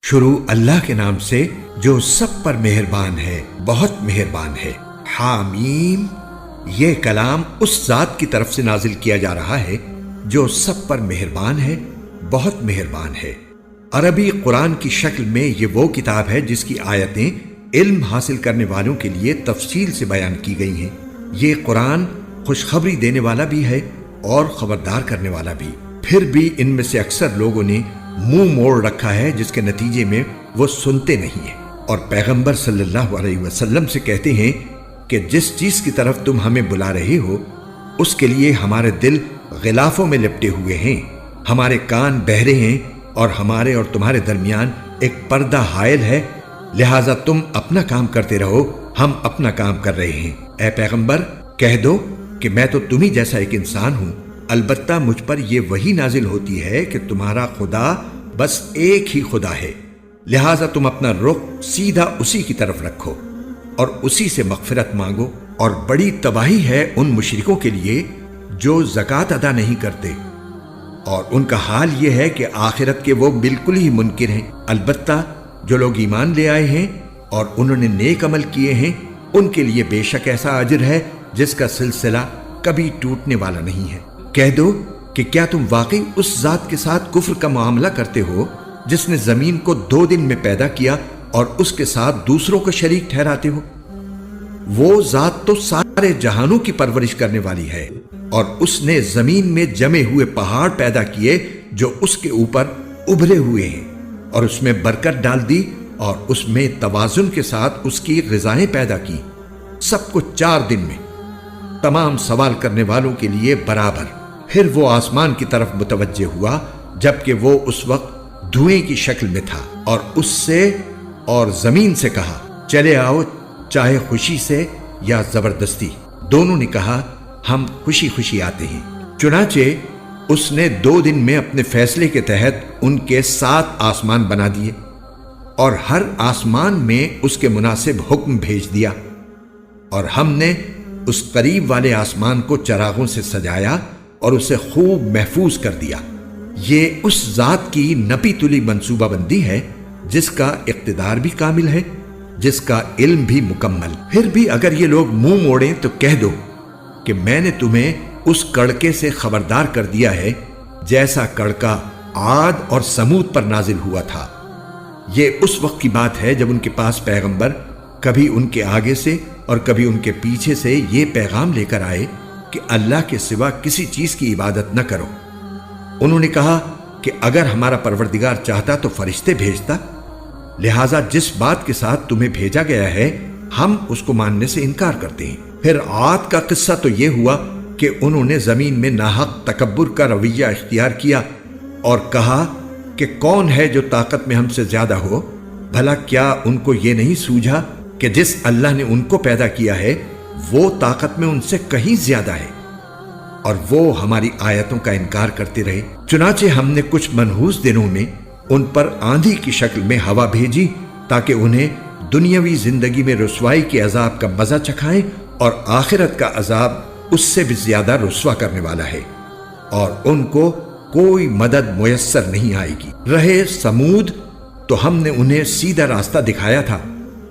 شروع اللہ کے نام سے جو سب پر مہربان ہے، بہت مہربان ہے۔ حامیم، یہ کلام اس ذات کی طرف سے نازل کیا جا رہا ہے جو سب پر مہربان ہے، بہت مہربان ہے۔ عربی قرآن کی شکل میں یہ وہ کتاب ہے جس کی آیتیں علم حاصل کرنے والوں کے لیے تفصیل سے بیان کی گئی ہیں۔ یہ قرآن خوشخبری دینے والا بھی ہے اور خبردار کرنے والا بھی۔ پھر بھی ان میں سے اکثر لوگوں نے منہ موڑ رکھا ہے، جس کے نتیجے میں وہ سنتے نہیں ہیں اور پیغمبر صلی اللہ علیہ وسلم سے کہتے ہیں کہ جس چیز کی طرف تم ہمیں بلا رہے ہو اس کے لیے ہمارے دل غلافوں میں لپٹے ہوئے ہیں، ہمارے کان بہرے ہیں اور ہمارے اور تمہارے درمیان ایک پردہ حائل ہے، لہٰذا تم اپنا کام کرتے رہو، ہم اپنا کام کر رہے ہیں۔ اے پیغمبر، کہہ دو کہ میں تو تمہیں جیسا ایک انسان ہوں، البتہ مجھ پر یہ وحی نازل ہوتی ہے کہ تمہارا خدا بس ایک ہی خدا ہے، لہٰذا تم اپنا رخ سیدھا اسی کی طرف رکھو اور اسی سے مغفرت مانگو۔ اور بڑی تباہی ہے ان مشرکوں کے لیے جو زکوٰۃ ادا نہیں کرتے، اور ان کا حال یہ ہے کہ آخرت کے وہ بالکل ہی منکر ہیں۔ البتہ جو لوگ ایمان لے آئے ہیں اور انہوں نے نیک عمل کیے ہیں، ان کے لیے بے شک ایسا اجر ہے جس کا سلسلہ کبھی ٹوٹنے والا نہیں ہے۔ کہہ دو کہ کیا تم واقعی اس ذات کے ساتھ کفر کا معاملہ کرتے ہو جس نے زمین کو 2 دن میں پیدا کیا اور اس کے ساتھ دوسروں کو شریک ٹھہراتے ہو؟ وہ ذات تو سارے جہانوں کی پرورش کرنے والی ہے، اور اس نے زمین میں جمے ہوئے پہاڑ پیدا کیے جو اس کے اوپر ابھرے ہوئے ہیں، اور اس میں برکت ڈال دی اور اس میں توازن کے ساتھ اس کی غذائیں پیدا کی، سب کچھ 4 دن میں، تمام سوال کرنے والوں کے لیے برابر۔ پھر وہ آسمان کی طرف متوجہ ہوا جبکہ وہ اس وقت دھوئیں کی شکل میں تھا، اور اس سے اور زمین سے کہا چلے آؤ، چاہے خوشی سے یا زبردستی۔ دونوں نے کہا ہم خوشی خوشی آتے ہیں۔ چنانچہ اس نے 2 دن میں اپنے فیصلے کے تحت ان کے 7 آسمان بنا دیے، اور ہر آسمان میں اس کے مناسب حکم بھیج دیا، اور ہم نے اس قریب والے آسمان کو چراغوں سے سجایا اور اسے خوب محفوظ کر دیا۔ یہ اس ذات کی نپی تلی منصوبہ بندی ہے جس کا اقتدار بھی کامل ہے، جس کا علم بھی مکمل۔ پھر بھی اگر یہ لوگ منہ موڑیں تو کہہ دو کہ میں نے تمہیں اس کڑکے سے خبردار کر دیا ہے جیسا کڑکا عاد اور سمود پر نازل ہوا تھا۔ یہ اس وقت کی بات ہے جب ان کے پاس پیغمبر کبھی ان کے آگے سے اور کبھی ان کے پیچھے سے یہ پیغام لے کر آئے کہ اللہ کے سوا کسی چیز کی عبادت نہ کرو۔ انہوں نے کہا کہ اگر ہمارا پروردگار چاہتا تو فرشتے بھیجتا، لہٰذا جس بات کے ساتھ تمہیں بھیجا گیا ہے ہم اس کو ماننے سے انکار کرتے ہیں۔ پھر عاد کا قصہ تو یہ ہوا کہ انہوں نے زمین میں ناحق تکبر کا رویہ اختیار کیا اور کہا کہ کون ہے جو طاقت میں ہم سے زیادہ ہو؟ بھلا کیا ان کو یہ نہیں سوجھا کہ جس اللہ نے ان کو پیدا کیا ہے وہ طاقت میں ان سے کہیں زیادہ ہے، اور وہ ہماری آیتوں کا انکار کرتے رہے۔ چنانچہ ہم نے کچھ منحوس دنوں میں ان پر آندھی کی شکل میں ہوا بھیجی تاکہ انہیں دنیاوی زندگی میں رسوائی کے عذاب کا مزہ چکھائیں، اور آخرت کا عذاب اس سے بھی زیادہ رسوا کرنے والا ہے، اور ان کو کوئی مدد میسر نہیں آئے گی۔ رہے سمود تو ہم نے انہیں سیدھا راستہ دکھایا تھا،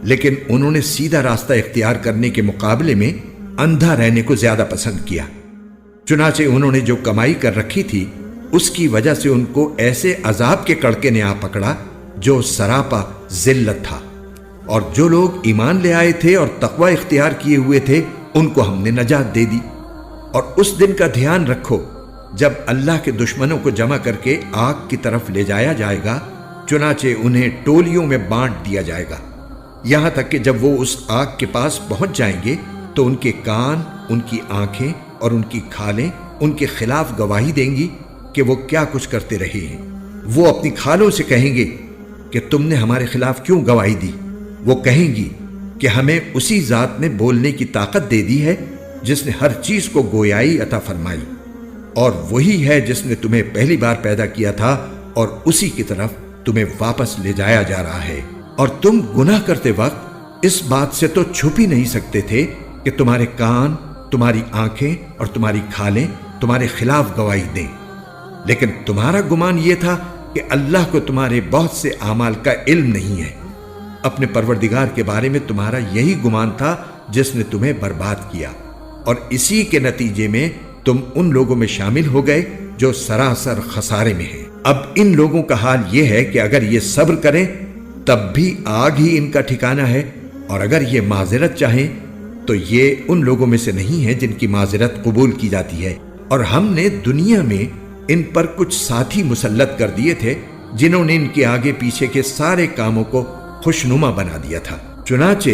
لیکن انہوں نے سیدھا راستہ اختیار کرنے کے مقابلے میں اندھا رہنے کو زیادہ پسند کیا۔ چنانچہ انہوں نے جو کمائی کر رکھی تھی اس کی وجہ سے ان کو ایسے عذاب کے کڑکے نے آ پکڑا جو سراپا ذلت تھا، اور جو لوگ ایمان لے آئے تھے اور تقوی اختیار کیے ہوئے تھے ان کو ہم نے نجات دے دی۔ اور اس دن کا دھیان رکھو جب اللہ کے دشمنوں کو جمع کر کے آگ کی طرف لے جایا جائے گا، چنانچہ انہیں ٹولیوں میں بانٹ دیا جائے گا، یہاں تک کہ جب وہ اس آگ کے پاس پہنچ جائیں گے تو ان کے کان، ان کی آنکھیں اور ان کی کھالیں ان کے خلاف گواہی دیں گی کہ وہ کیا کچھ کرتے رہے ہیں۔ وہ اپنی کھالوں سے کہیں گے کہ تم نے ہمارے خلاف کیوں گواہی دی؟ وہ کہیں گی کہ ہمیں اسی ذات نے بولنے کی طاقت دے دی ہے جس نے ہر چیز کو گویائی عطا فرمائی، اور وہی ہے جس نے تمہیں پہلی بار پیدا کیا تھا اور اسی کی طرف تمہیں واپس لے جایا جا رہا ہے۔ اور تم گناہ کرتے وقت اس بات سے تو چھپ ہی نہیں سکتے تھے کہ تمہارے کان، تمہاری آنکھیں اور تمہاری کھالیں تمہارے خلاف گواہی دیں، لیکن تمہارا گمان یہ تھا کہ اللہ کو تمہارے بہت سے اعمال کا علم نہیں ہے۔ اپنے پروردگار کے بارے میں تمہارا یہی گمان تھا جس نے تمہیں برباد کیا، اور اسی کے نتیجے میں تم ان لوگوں میں شامل ہو گئے جو سراسر خسارے میں ہیں۔ اب ان لوگوں کا حال یہ ہے کہ اگر یہ صبر کریں تب بھی آگ ہی ان کا ٹھکانہ ہے، اور اگر یہ معذرت چاہیں تو یہ ان لوگوں میں سے نہیں ہے جن کی معذرت قبول کی جاتی ہے۔ اور ہم نے دنیا میں ان پر کچھ ساتھی مسلط کر دیے تھے جنہوں نے ان کے آگے پیچھے کے سارے کاموں کو خوشنما بنا دیا تھا۔ چنانچہ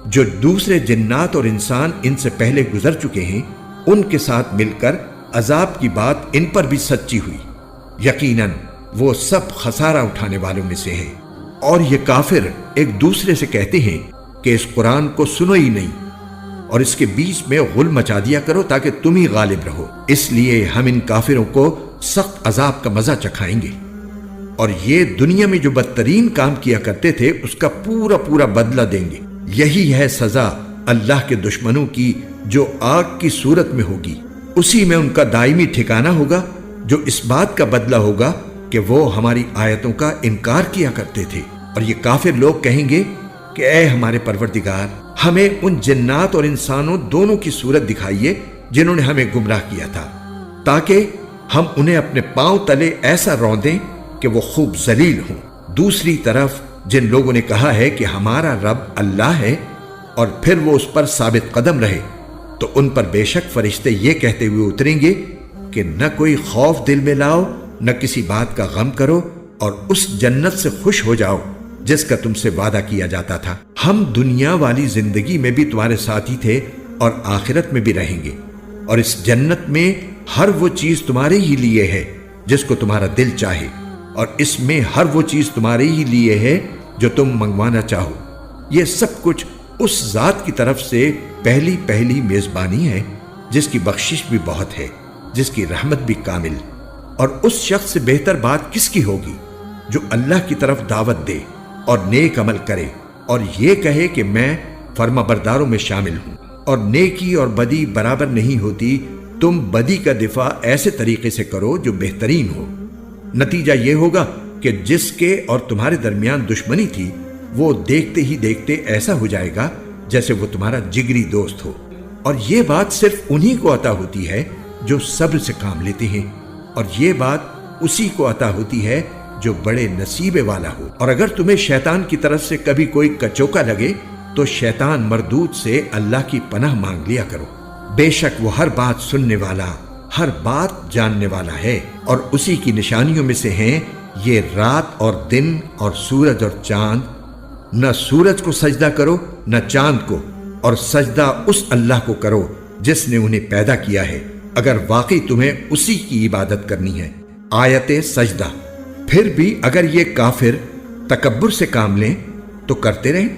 جو دوسرے جنات اور انسان ان سے پہلے گزر چکے ہیں ان کے ساتھ مل کر عذاب کی بات ان پر بھی سچی ہوئی۔ یقیناً وہ سب خسارہ اٹھانے والوں میں سے ہیں۔ اور یہ کافر ایک دوسرے سے کہتے ہیں کہ اس قرآن کو سنو ہی نہیں اور اس کے بیچ میں غل مچا دیا کرو تاکہ تم ہی غالب رہو، اس لیے ہم ان کافروں کو سخت عذاب کا مزہ چکھائیں گے، اور یہ دنیا میں جو بدترین کام کیا کرتے تھے اس کا پورا پورا بدلہ دیں گے۔ یہی ہے سزا اللہ کے دشمنوں کی جو آگ کی صورت میں ہوگی، اسی میں ان کا دائمی ٹھکانہ ہوگا، جو اس بات کا بدلہ ہوگا کہ وہ ہماری آیتوں کا انکار کیا کرتے تھے۔ اور یہ کافر لوگ کہیں گے کہ اے ہمارے پروردگار، ہمیں ان جنات اور انسانوں دونوں کی صورت دکھائیے جنہوں نے ہمیں گمراہ کیا تھا، تاکہ ہم انہیں اپنے پاؤں تلے ایسا روندیں کہ وہ خوب ذلیل ہوں۔ دوسری طرف جن لوگوں نے کہا ہے کہ ہمارا رب اللہ ہے اور پھر وہ اس پر ثابت قدم رہے، تو ان پر بے شک فرشتے یہ کہتے ہوئے اتریں گے کہ نہ کوئی خوف دل میں لاؤ، نہ کسی بات کا غم کرو، اور اس جنت سے خوش ہو جاؤ جس کا تم سے وعدہ کیا جاتا تھا۔ ہم دنیا والی زندگی میں بھی تمہارے ساتھی تھے اور آخرت میں بھی رہیں گے، اور اس جنت میں ہر وہ چیز تمہارے ہی لیے ہے جس کو تمہارا دل چاہے، اور اس میں ہر وہ چیز تمہارے ہی لیے ہے جو تم منگوانا چاہو۔ یہ سب کچھ اس ذات کی طرف سے پہلی میزبانی ہے جس کی بخشش بھی بہت ہے، جس کی رحمت بھی کامل۔ اور اس شخص سے بہتر بات کس کی ہوگی جو اللہ کی طرف دعوت دے اور نیک عمل کرے اور یہ کہے کہ میں فرما برداروں میں شامل ہوں۔ اور نیکی اور بدی برابر نہیں ہوتی، تم بدی کا دفاع ایسے طریقے سے کرو جو بہترین ہو۔ نتیجہ یہ ہوگا کہ جس کے اور تمہارے درمیان دشمنی تھی وہ دیکھتے ہی دیکھتے ایسا ہو جائے گا جیسے وہ تمہارا جگری دوست ہو۔ اور یہ بات صرف انہی کو عطا ہوتی ہے جو صبر سے کام لیتے ہیں، اور یہ بات اسی کو عطا ہوتی ہے جو بڑے نصیبے والا ہو۔ اور اگر تمہیں شیطان کی طرف سے کبھی کوئی کچوکا لگے تو شیطان مردود سے اللہ کی پناہ مانگ لیا کرو، بے شک وہ ہر بات سننے والا، ہر بات جاننے والا ہے۔ اور اسی کی نشانیوں میں سے ہیں یہ رات اور دن اور سورج اور چاند۔ نہ سورج کو سجدہ کرو نہ چاند کو، اور سجدہ اس اللہ کو کرو جس نے انہیں پیدا کیا ہے، اگر واقعی تمہیں اسی کی عبادت کرنی ہے۔ آیت سجدہ۔ پھر بھی اگر یہ کافر تکبر سے کام لیں تو کرتے رہیں،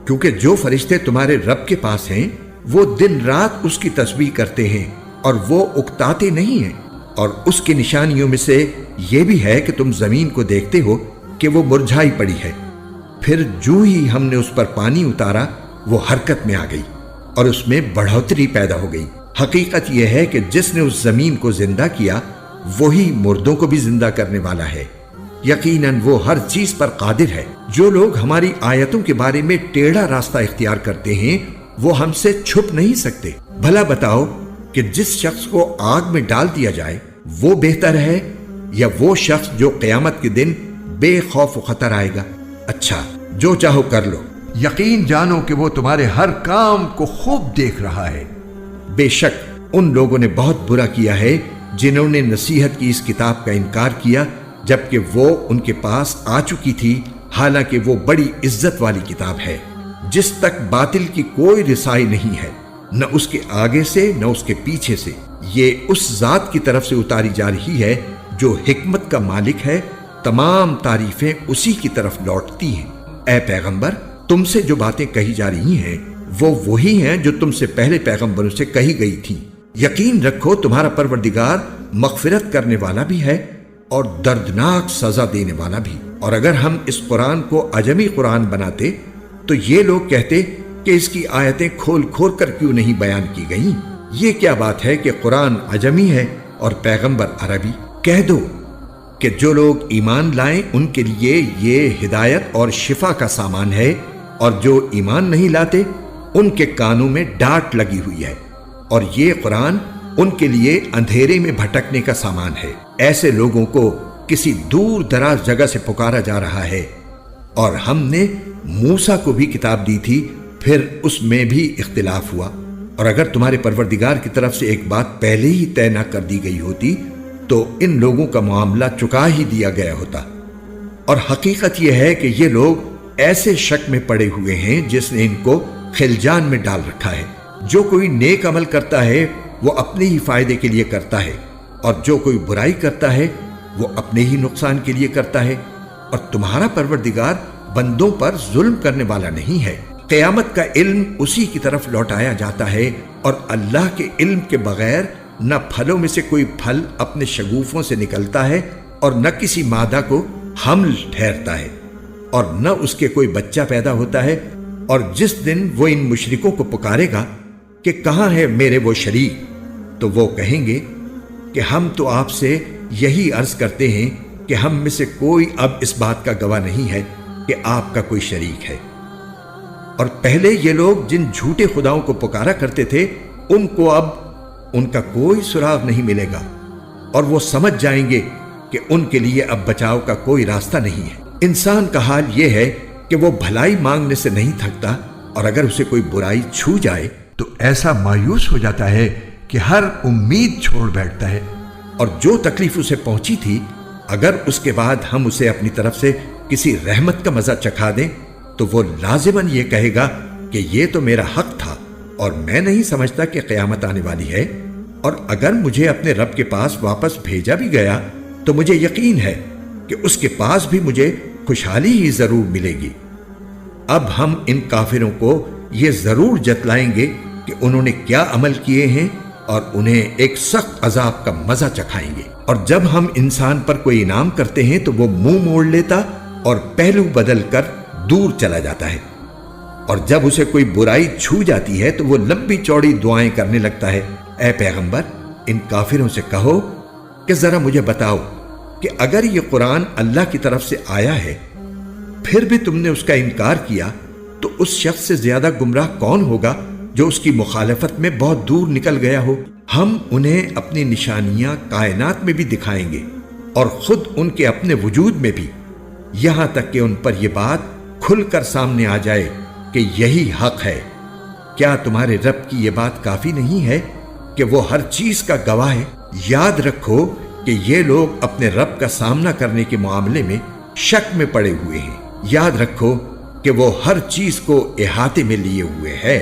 کیونکہ جو فرشتے تمہارے رب کے پاس ہیں وہ دن رات اس کی تسبیح کرتے ہیں اور وہ اکتاتے نہیں ہیں۔ اور اس کی نشانیوں میں سے یہ بھی ہے کہ تم زمین کو دیکھتے ہو کہ وہ مرجھائی پڑی ہے، پھر جو ہی ہم نے اس پر پانی اتارا وہ حرکت میں آ گئی اور اس میں بڑھوتری پیدا ہو گئی۔ حقیقت یہ ہے کہ جس نے اس زمین کو زندہ کیا وہی مردوں کو بھی زندہ کرنے والا ہے، یقیناً وہ ہر چیز پر قادر ہے۔ جو لوگ ہماری آیتوں کے بارے میں ٹیڑھا راستہ اختیار کرتے ہیں وہ ہم سے چھپ نہیں سکتے۔ بھلا بتاؤ کہ جس شخص کو آگ میں ڈال دیا جائے وہ بہتر ہے یا وہ شخص جو قیامت کے دن بے خوف و خطر آئے گا؟ اچھا، جو چاہو کر لو، یقین جانو کہ وہ تمہارے ہر کام کو خوب دیکھ رہا ہے۔ بے شک ان لوگوں نے بہت برا کیا ہے جنہوں نے نصیحت کی اس کتاب کا انکار کیا جبکہ وہ ان کے پاس آ چکی تھی، حالانکہ وہ بڑی عزت والی کتاب ہے جس تک باطل کی کوئی رسائی نہیں ہے، نہ اس کے آگے سے نہ اس کے پیچھے سے۔ یہ اس ذات کی طرف سے اتاری جا رہی ہے جو حکمت کا مالک ہے، تمام تعریفیں اسی کی طرف لوٹتی ہیں۔ اے پیغمبر، تم سے جو باتیں کہی جا رہی ہیں وہ وہی ہیں جو تم سے پہلے پیغمبروں سے کہی گئی تھیں۔ یقین رکھو تمہارا پروردگار مغفرت کرنے والا بھی ہے اور دردناک سزا دینے والا بھی۔ اور اگر ہم اس قرآن کو عجمی قرآن بناتے تو یہ لوگ کہتے کہ اس کی آیتیں کھول کھول کر کیوں نہیں بیان کی گئیں؟ یہ کیا بات ہے کہ قرآن عجمی ہے اور پیغمبر عربی؟ کہہ دو کہ جو لوگ ایمان لائیں ان کے لیے یہ ہدایت اور شفا کا سامان ہے، اور جو ایمان نہیں لاتے ان کے کانوں میں ڈانٹ لگی ہوئی ہے، اور یہ قرآن ان کے لیے اندھیرے میں بھٹکنے کا سامان ہے۔ ایسے لوگوں کو کسی دور دراز جگہ سے پکارا جا رہا ہے، اور ہم نے موسیٰ کو بھی کتاب دی تھی، پھر اس میں بھی اختلاف ہوا، اور اگر تمہارے پروردگار کی طرف سے ایک بات پہلے ہی طے نہ کر دی گئی ہوتی تو ان لوگوں کا معاملہ چکا ہی دیا گیا ہوتا۔ اور حقیقت یہ ہے کہ یہ لوگ ایسے شک میں پڑے ہوئے ہیں جس نے ان کو خلجان میں ڈال رکھا ہے۔ جو کوئی نیک عمل کرتا ہے وہ اپنے ہی فائدے کے لیے کرتا ہے، اور جو کوئی برائی کرتا ہے وہ اپنے ہی نقصان کے لیے کرتا ہے، اور تمہارا پروردگار بندوں پر ظلم کرنے والا نہیں ہے۔ قیامت کا علم اسی کی طرف لوٹایا جاتا ہے، اور اللہ کے علم کے بغیر نہ پھلوں میں سے کوئی پھل اپنے شگوفوں سے نکلتا ہے، اور نہ کسی مادہ کو حمل ٹھہرتا ہے، اور نہ اس کے کوئی بچہ پیدا ہوتا ہے۔ اور جس دن وہ ان مشرکوں کو پکارے گا کہ کہاں ہے میرے وہ شریک، تو وہ کہیں گے کہ ہم تو آپ سے یہی عرض کرتے ہیں کہ ہم میں سے کوئی اب اس بات کا گواہ نہیں ہے کہ آپ کا کوئی شریک ہے۔ اور پہلے یہ لوگ جن جھوٹے خداؤں کو پکارا کرتے تھے ان کو اب ان کا کوئی سراغ نہیں ملے گا، اور وہ سمجھ جائیں گے کہ ان کے لیے اب بچاؤ کا کوئی راستہ نہیں ہے۔ انسان کا حال یہ ہے کہ وہ بھلائی مانگنے سے نہیں تھکتا، اور اگر اسے کوئی برائی چھو جائے تو ایسا مایوس ہو جاتا ہے کہ ہر امید چھوڑ بیٹھتا ہے، اور جو تکلیف اسے پہنچی تھی اگر اس کے بعد ہم اسے اپنی طرف سے کسی رحمت کا مزہ چکھا دیں تو وہ لازماً یہ کہے گا کہ یہ تو میرا حق تھا اور میں نہیں سمجھتا کہ قیامت آنے والی ہے، اور اگر مجھے اپنے رب کے پاس واپس بھیجا بھی گیا تو مجھے یقین ہے کہ اس کے پاس بھی مجھے خوشحالی ہی ضرور ملے گی۔ اب ہم ان کافروں کو یہ ضرور جتلائیں گے کہ انہوں نے کیا عمل کیے ہیں، اور انہیں ایک سخت عذاب کا مزہ چکھائیں گے۔ اور جب ہم انسان پر کوئی انعام کرتے ہیں تو وہ منہ موڑ لیتا اور پہلو بدل کر دور چلا جاتا ہے، اور جب اسے کوئی برائی چھو جاتی ہے تو وہ لمبی چوڑی دعائیں کرنے لگتا ہے۔ اے پیغمبر، ان کافروں سے کہو کہ ذرا مجھے بتاؤ کہ اگر یہ قرآن اللہ کی طرف سے آیا ہے پھر بھی تم نے اس کا انکار کیا تو اس شخص سے زیادہ گمراہ کون ہوگا جو اس کی مخالفت میں بہت دور نکل گیا ہو۔ ہم انہیں اپنی نشانیاں کائنات میں بھی دکھائیں گے اور خود ان کے اپنے وجود میں بھی، یہاں تک کہ ان پر یہ بات کھل کر سامنے آ جائے کہ یہی حق ہے۔ کیا تمہارے رب کی یہ بات کافی نہیں ہے کہ وہ ہر چیز کا گواہ ہے؟ یاد رکھو کہ یہ لوگ اپنے رب کا سامنا کرنے کے معاملے میں شک میں پڑے ہوئے ہیں۔ یاد رکھو کہ وہ ہر چیز کو احاطے میں لیے ہوئے ہے۔